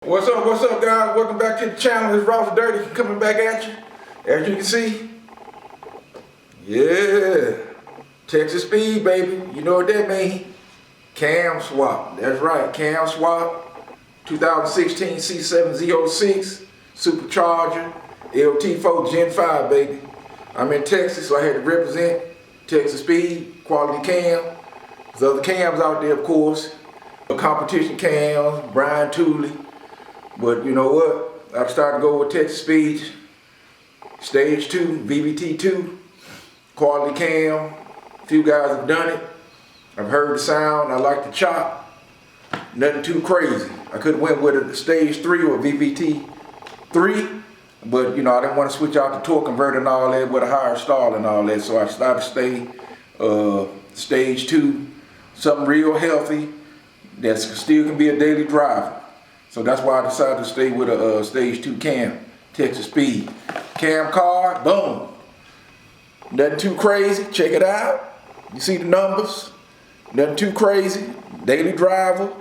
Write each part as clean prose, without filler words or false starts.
What's up guys? Welcome back to the channel. It's Ross Dirty coming back at you. As you can see, yeah, Texas speed, baby. You know what that means? Cam swap. That's right, cam swap. 2016 C7 Z06 Supercharger LT4 Gen 5, baby. I'm in Texas, so I had to represent Texas speed, quality cam. There's other cams out there, of course. Competition cams, Brian Pulley. But you know what? I've started to go with Texas Speed, Stage 2, VVT2, quality cam. A few guys have done it. I've heard the sound. I like the chop. Nothing too crazy. I could have went with a Stage 3 or VVT3, but you know, I didn't want to switch out the torque converter and all that with a higher stall and all that. So I started to stay Stage 2, something real healthy that still can be a daily driver. So that's why I decided to stay with a Stage 2 cam, Texas Speed. Cam card, boom. Nothing too crazy, check it out. You see the numbers, nothing too crazy. Daily driver,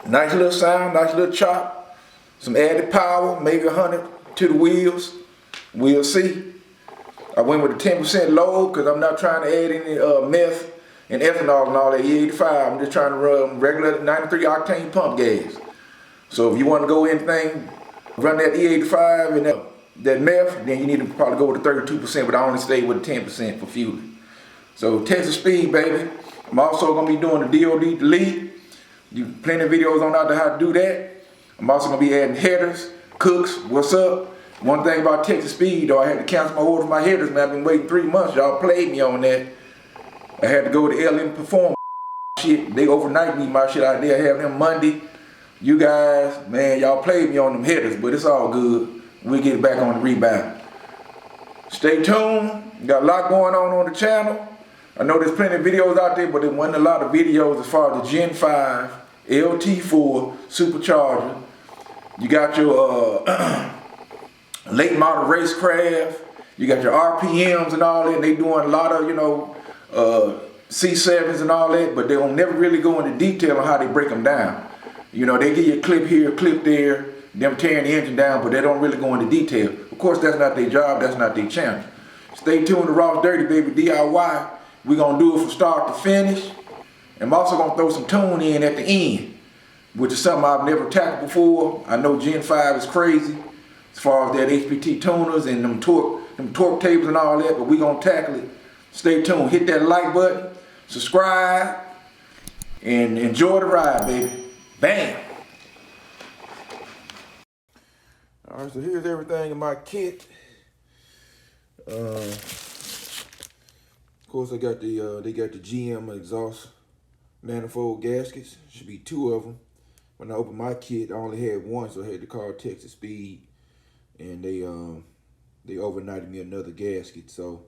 nice little sound, nice little chop. Some added power, maybe 100 to the wheels. We'll see. I went with a 10% load because I'm not trying to add any meth and ethanol and all that E85. I'm just trying to run regular 93 octane pump gas. So if you want to go anything, run that E85 and that meth, then you need to probably go with the 32%, but I only stay with 10% for fueling. So Texas Speed, baby. I'm also going to be doing the DOD Delete. Plenty of videos on out there how to do that. I'm also going to be adding headers, cooks, what's up. One thing about Texas Speed, though, I had to cancel my order for my headers, man. I've been waiting 3 months. Y'all played me on that. I had to go to LM Perform shit. They overnight me my shit out there. I have them Monday. You guys, man, y'all played me on them headers, but it's all good. We'll get it back on the rebound. Stay tuned. Got a lot going on the channel. I know there's plenty of videos out there, but there wasn't a lot of videos as far as the Gen 5 LT4 Supercharger. You got your late model racecraft. You got your RPMs and all that. And they doing a lot of, you know, C7s and all that, but they don't never really go into detail on how they break them down. You know, they give you a clip here, a clip there, them tearing the engine down, but they don't really go into detail. Of course, that's not their job, that's not their channel. Stay tuned to Ross Dirty, baby, DIY. We're gonna do it from start to finish. I'm also gonna throw some tune in at the end, which is something I've never tackled before. I know Gen 5 is crazy as far as that HPT tuners and them torque tables and all that, but we're gonna tackle it. Stay tuned, hit that like button, subscribe, and enjoy the ride, baby. Bam! All right, so here's everything in my kit. Of course, I got they got the GM exhaust manifold gaskets. Should be 2 of them. When I opened my kit, I only had 1, so I had to call Texas Speed, and they overnighted me another gasket. So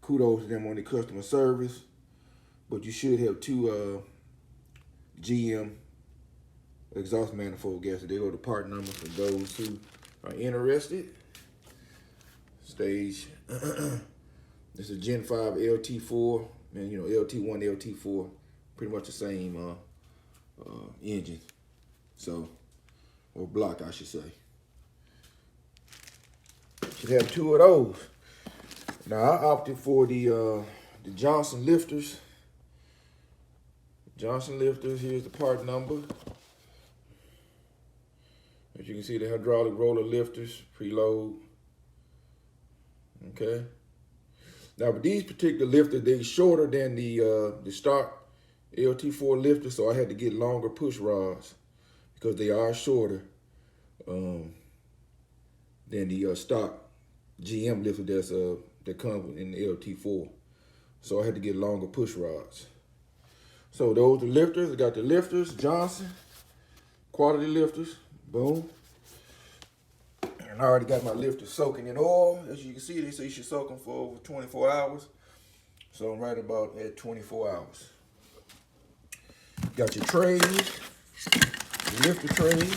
kudos to them on the customer service. But you should have 2 GM exhaust manifold gaskets. They go to part number for those who are interested. Stage. This is Gen 5 LT4, and you know, LT1, LT4, pretty much the same engine. So, or block, I should say. Should have 2 of those. Now I opted for the Johnson lifters. Johnson lifters. Here's the part number. As you can see, the hydraulic roller lifters, preload. Okay. Now, with these particular lifters, they're shorter than the stock LT4 lifter, so I had to get longer push rods because they are shorter than the stock GM lifter that comes in the LT4. So I had to get longer push rods. So those are lifters. I got the lifters, Johnson, quality lifters. Boom. And I already got my lifter soaking in oil. As you can see, they say you should soak them for over 24 hours. So I'm right about at 24 hours. Got your trays, your lifter trays.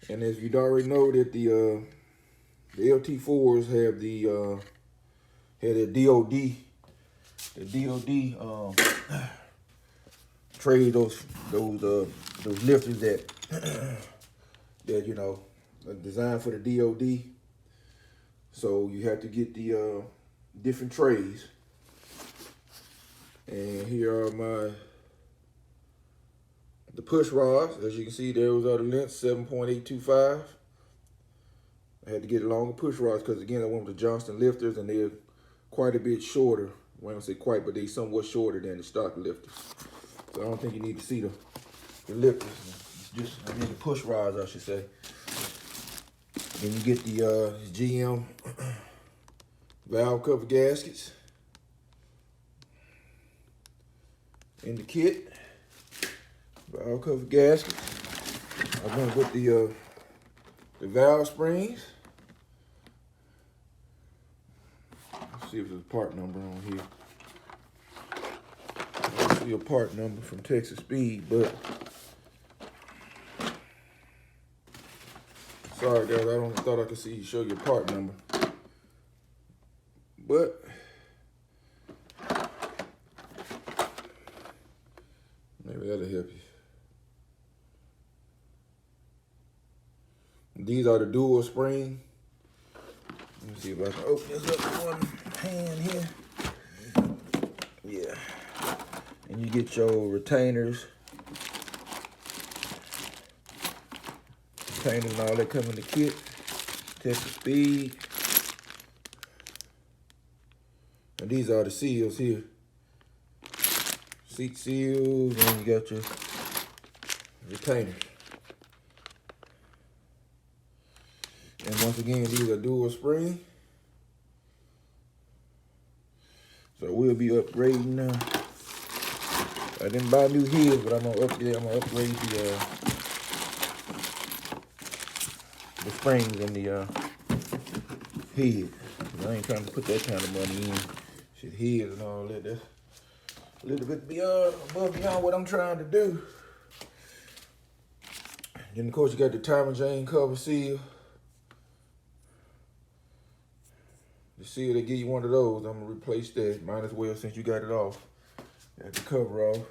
And as you'd already know that the LT4s have the DOD trade, those lifters that that, you know, designed for the DOD. So you have to get the different trays. And here are the push rods. As you can see, those are the lengths, 7.825. I had to get longer push rods because, again, I went with the Johnston lifters, and they're quite a bit shorter. Well, I don't say quite, but they're somewhat shorter than the stock lifters. So I don't think you need to see the lifters. It's just, I mean, the push rods, I should say. Then you get the GM valve cover gaskets in the kit. Valve cover gaskets. I went with the valve springs. Let's see if there's a part number on here. I don't see a part number from Texas Speed, but sorry guys, I thought I could show you a part number. But maybe that'll help you. These are the dual spring. Let me see if I can open this up with one hand here. Yeah. And you get your retainers. Retainers and all that come in the kit. Texas Speed. And these are the seals here. Seat seals, and you got your retainers. And once again, these are dual spring. So we'll be upgrading now. I didn't buy new heads, but I'm gonna upgrade the springs in the head. I ain't trying to put that kind of money in. Shit, heads and all that. That's a little bit above beyond what I'm trying to do. Then of course you got the Time and Jane cover seal. The seal, they give you one of those. I'm gonna replace that. Might as well, since you got it off. Got the cover off.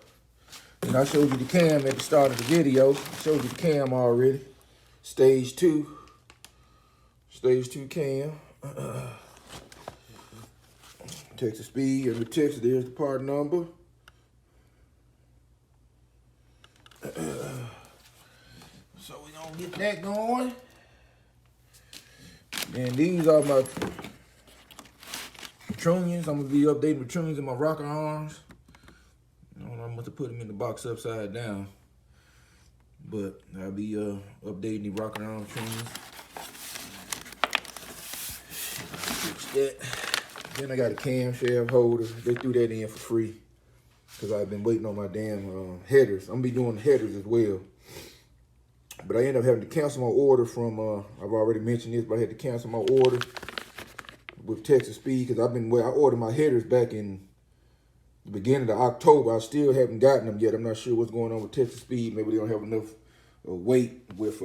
And I showed you the cam at the start of the video. I showed you the cam already. Stage 2. Stage 2 cam. Texas Speed, every Texas, there's the part number. So we gonna get that going. And these are my Trununions. I'm gonna be updating the Trununions in my rocker arms. I'm going to put them in the box upside down. But I'll be updating the rocker arm Trununions. Fix that. Then I got a camshaft holder. They threw that in for free because I've been waiting on my damn headers. I'm gonna be doing the headers as well. But I ended up having to cancel my order from, I've already mentioned this, but I had to cancel my order with Texas Speed because I ordered my headers back in the beginning of October. I still haven't gotten them yet. I'm not sure what's going on with Texas Speed. Maybe they don't have enough weight with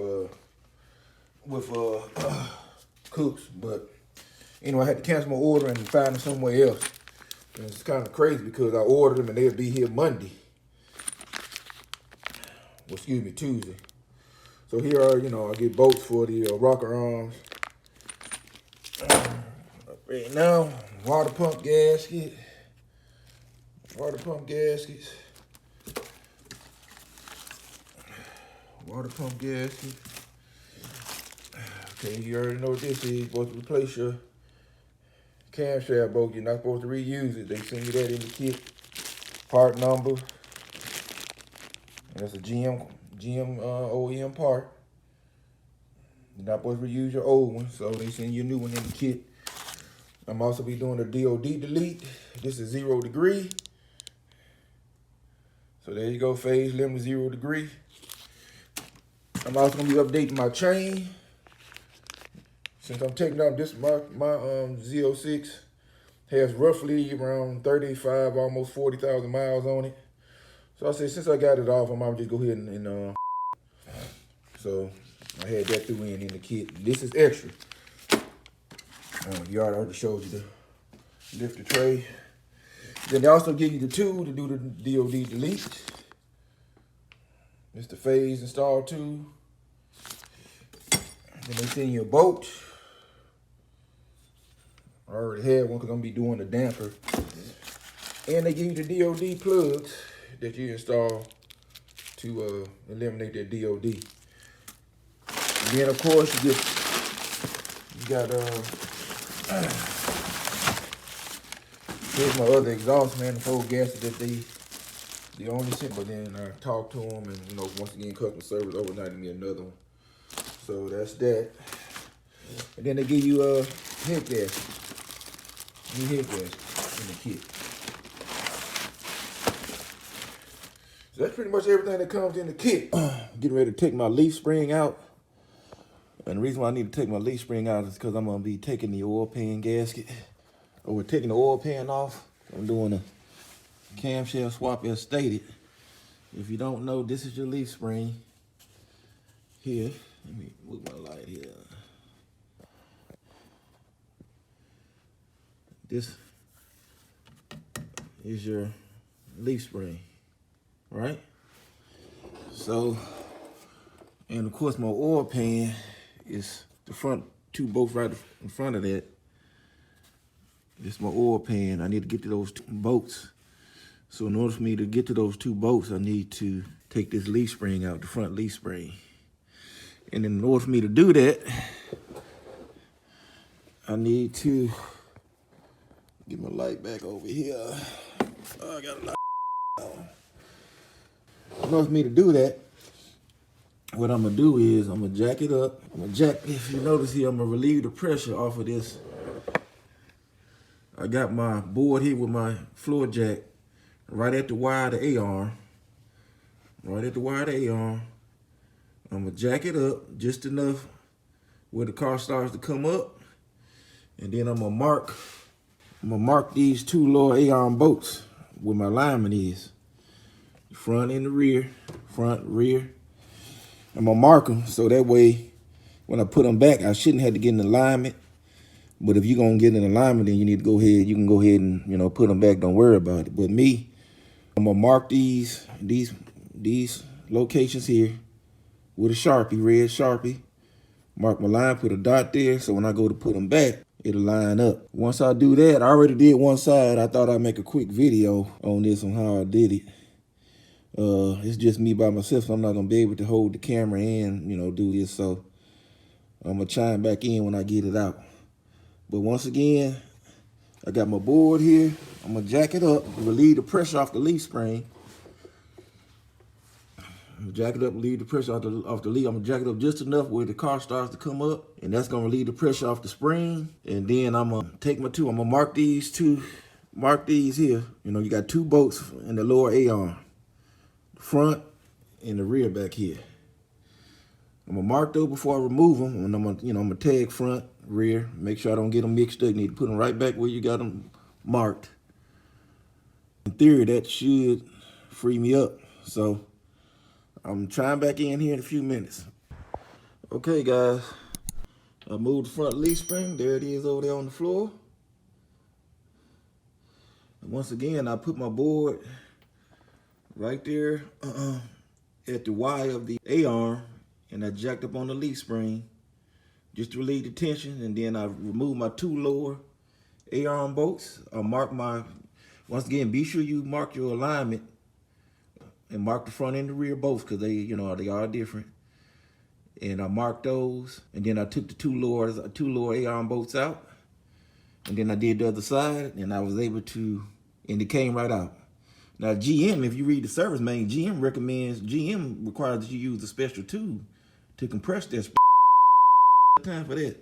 Cooks. But anyway, I had to cancel my order and find them somewhere else. And it's kind of crazy because I ordered them and they'll be here Monday. Well, excuse me, Tuesday. So here are, I get bolts for the rocker arms. Right now, water pump gasket. Water pump gaskets. Water pump gasket. Okay, you already know what this is. You're supposed to replace your camshaft bolt. You're not supposed to reuse it. They send you that in the kit. Part number. And that's a GM OEM part. You're not supposed to reuse your old one, so they send you a new one in the kit. I'm also be doing a DOD Delete. This is 0 degree. So there you go, phase limit 0 degree. I'm also gonna be updating my chain. Since I'm taking out this, my Z06 has roughly around 35, almost 40,000 miles on it. So I said, since I got it off, I might just go ahead and so I had that through in the kit. This is extra. You already showed you the lifter tray. Then they also give you the tool to do the DOD Delete. It's the phase install too. Then they send you a bolt. I already had one because I'm gonna be doing the damper. And they give you the DOD plugs that you install to eliminate that DOD. And then of course you got here's my other exhaust manifold gasket that they only sent, but then I talked to them and once again customer service overnighted me another one. So that's that. And then they give you a head gasket. New head gasket in the kit. So that's pretty much everything that comes in the kit. Getting ready to take my leaf spring out. And the reason why I need to take my leaf spring out is because I'm going to be taking the oil pan gasket. Or we're taking the oil pan off. I'm doing a camshaft swap as stated. If you don't know, this is your leaf spring. Here, let me move my light here. This is your leaf spring, right? So, and of course my oil pan is the front two bolts right in front of that. This is my oil pan. I need to get to those two bolts. So in order for me to get to those two bolts, I need to take this leaf spring out, the front leaf spring. And in order for me to do that, I need to get my light back over here. Oh, I got a light on. In order for me to do that, what I'm gonna do is I'm gonna jack it up. If you notice here, I'm gonna relieve the pressure off of this. I got my board here with my floor jack right at the wire of the A-arm. Right at the wire of the A-arm. I'm gonna jack it up just enough where the car starts to come up. And then I'm gonna mark these two lower A-arm bolts where my alignment is. Front and the rear, front, rear. I'm gonna mark them so that way when I put them back, I shouldn't have to get in alignment. But if you're gonna get in alignment, then you need to go ahead, you can go ahead and put them back, don't worry about it. But me, I'm gonna mark these locations here with a Sharpie, red Sharpie. Mark my line, put a dot there, so when I go to put them back, it'll line up. Once I do that, I already did one side. I thought I'd make a quick video on this, on how I did it. It's just me by myself, so I'm not gonna be able to hold the camera and, do this. So I'm gonna chime back in when I get it out. But once again, I got my board here. I'm gonna jack it up, relieve the pressure off the leaf spring. I'm gonna jack it up, relieve the pressure off the leaf. I'm gonna jack it up just enough where the car starts to come up, and that's gonna relieve the pressure off the spring. And then I'm gonna take my two. I'm gonna mark these here. You got two bolts in the lower A-arm, the front and the rear back here. I'm gonna mark those before I remove them, and I'm gonna tag front, rear, make sure I don't get them mixed up. You need to put them right back where you got them marked. In theory, that should free me up. So I'm trying back in here in a few minutes. Okay, guys, I moved the front leaf spring. There it is over there on the floor. And once again, I put my board right there at the wire of the A-arm, and I jacked up on the leaf spring just to relieve the tension. And then I removed my two lower A-arm bolts. I mark once again, be sure you mark your alignment and mark the front and the rear both, because they are different. And I marked those, and then I took the two lower A-arm bolts out, and then I did the other side, and I was able to, and it came right out. Now GM, if you read the service manual, GM requires that you use a special tube to compress this. Time for that.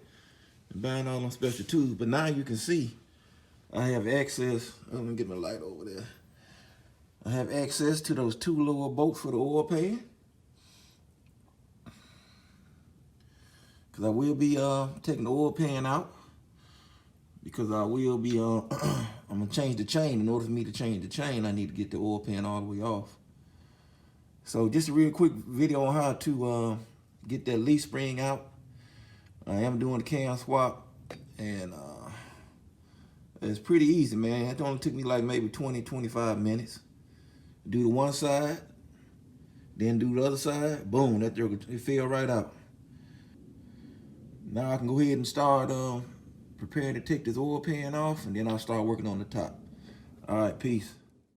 Buying all them special tubes, but now you can see I have access. Let me get my light over there. I have access to those two lower bolts for the oil pan. Because I will be taking the oil pan out. Because I will be, I'm going to change the chain. In order for me to change the chain, I need to get the oil pan all the way off. So just a real quick video on how to get that leaf spring out. I am doing the cam swap, and it's pretty easy, man. It only took me like maybe 20, 25 minutes. Do the one side, Then do the other side, boom, that joker, it fell right out. Now I can go ahead and start preparing to take this oil pan off, and then I'll start working on the top. All right, peace.